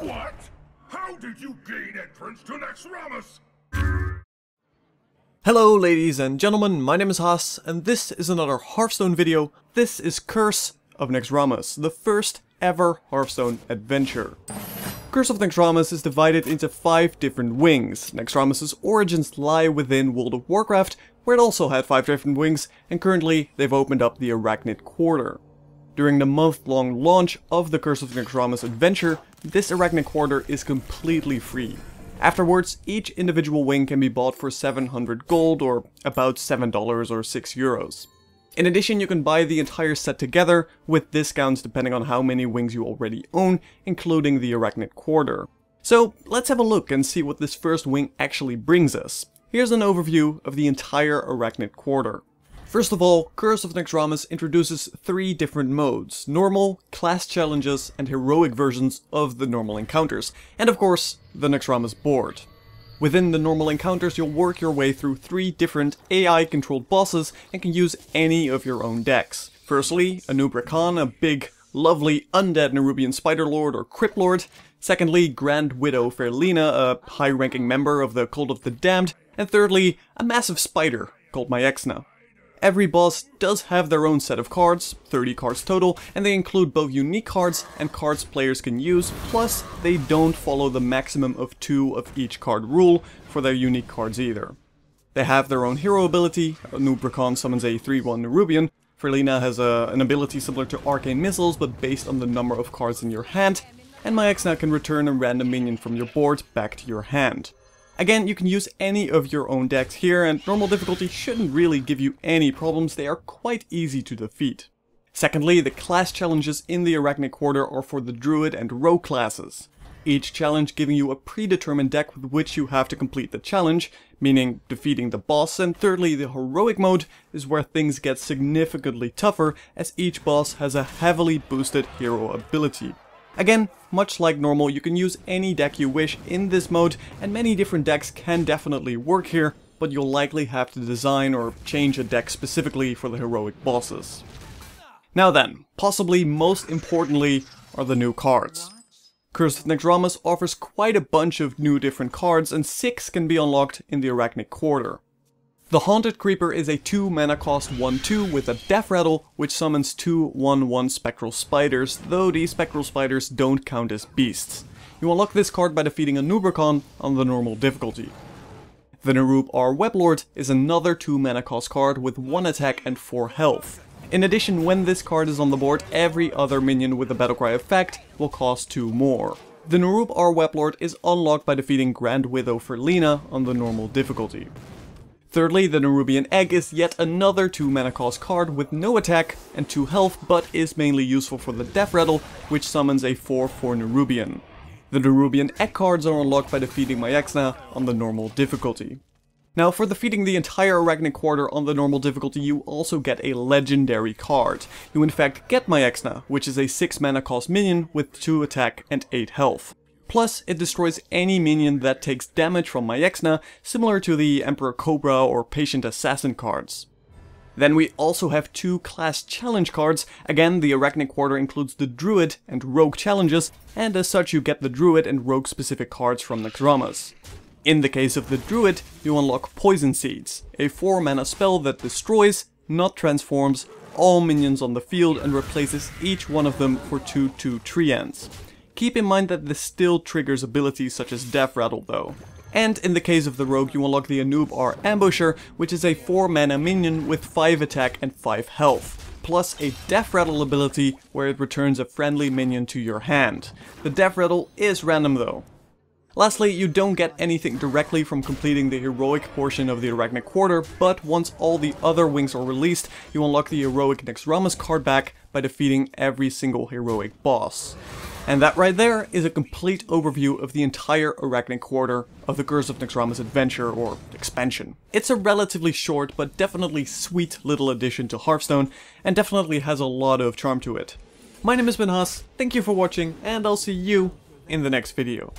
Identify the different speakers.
Speaker 1: What? How did you gain entrance to Naxxramas?
Speaker 2: Hello ladies and gentlemen, my name is Haas, and this is another Hearthstone video. This is Curse of Naxxramas, the first ever Hearthstone adventure. Curse of Naxxramas is divided into 5 different wings. Naxxramas' origins lie within World of Warcraft, where it also had 5 different wings, and currently they've opened up the Arachnid Quarter. During the month-long launch of the Curse of Naxxramas adventure, this Arachnid Quarter is completely free. Afterwards, each individual wing can be bought for 700 gold, or about $7 or 6 euros. In addition, you can buy the entire set together, with discounts depending on how many wings you already own, including the Arachnid Quarter. So, let's have a look and see what this first wing actually brings us. Here's an overview of the entire Arachnid Quarter. First of all, Curse of Naxxramas introduces 3 different modes: normal, class challenges, and heroic versions of the normal encounters, and of course, the Naxxramas board. Within the normal encounters, you'll work your way through 3 different AI-controlled bosses and can use any of your own decks. Firstly, Anub'Rakhan, a big, lovely, undead Nerubian Spider Lord or Crypt Lord. Secondly, Grand Widow Fairlina, a high-ranking member of the Cult of the Damned. And thirdly, a massive spider called Naxxramas. Every boss does have their own set of cards, 30 cards total, and they include both unique cards and cards players can use, plus they don't follow the maximum of 2 of each card rule for their unique cards either. They have their own hero ability. Anub'Rakhan summons a 3/1 Nerubian, Fairlina has an ability similar to Arcane Missiles but based on the number of cards in your hand, and Naxxramas can return a random minion from your board back to your hand. Again, you can use any of your own decks here, and normal difficulty shouldn't really give you any problems, they are quite easy to defeat. Secondly, the class challenges in the Arachnid Quarter are for the Druid and Rogue classes. Each challenge giving you a predetermined deck with which you have to complete the challenge, meaning defeating the boss, and thirdly, the heroic mode is where things get significantly tougher as each boss has a heavily boosted hero ability. Again, much like normal, you can use any deck you wish in this mode, and many different decks can definitely work here, but you'll likely have to design or change a deck specifically for the heroic bosses. Now then, possibly most importantly are the new cards. Curse of Naxxramas offers quite a bunch of new different cards, and 6 can be unlocked in the Arachnid Quarter. The Haunted Creeper is a 2 mana cost 1/2 with a Death Rattle, which summons 2 1/1 Spectral Spiders, though these Spectral Spiders don't count as beasts. You unlock this card by defeating Anub'Rakhan on the normal difficulty. The Nerub Weblord is another 2 mana cost card with 1 attack and 4 health. In addition, when this card is on the board, every other minion with the Battlecry effect will cost 2 more. The Nerub Weblord is unlocked by defeating Grand Widow Fairlina on the normal difficulty. Thirdly, the Nerubian Egg is yet another 2 mana cost card with no attack and 2 health, but is mainly useful for the Death Rattle, which summons a 4/4 Nerubian. The Nerubian Egg cards are unlocked by defeating Naxxramas on the normal difficulty. Now, for defeating the entire Arachnid Quarter on the normal difficulty, you also get a legendary card. You in fact get Naxxramas, which is a 6 mana cost minion with 2 attack and 8 health. Plus, it destroys any minion that takes damage from Naxxramas, similar to the Emperor Cobra or Patient Assassin cards. Then we also have 2 class challenge cards. Again, the Arachnid Quarter includes the Druid and Rogue challenges, and as such you get the Druid and Rogue specific cards from Naxxramas. In the case of the Druid, you unlock Poison Seeds, a 4 mana spell that destroys, not transforms, all minions on the field and replaces each one of them for 2/2 Treants. Keep in mind that this still triggers abilities such as Death Rattle though. And in the case of the Rogue, you unlock the Anub Ambusher, which is a 4 mana minion with 5 attack and 5 health, plus a Death Rattle ability where it returns a friendly minion to your hand. The Death Rattle is random though. Lastly, you don't get anything directly from completing the heroic portion of the Arachnid Quarter, but once all the other wings are released, you unlock the heroic Naxxramas card back by defeating every single heroic boss. And that right there is a complete overview of the entire Arachnid Quarter of the Curse of Naxxramas adventure or expansion. It's a relatively short but definitely sweet little addition to Hearthstone, and definitely has a lot of charm to it. My name has been Haas, thank you for watching, and I'll see you in the next video.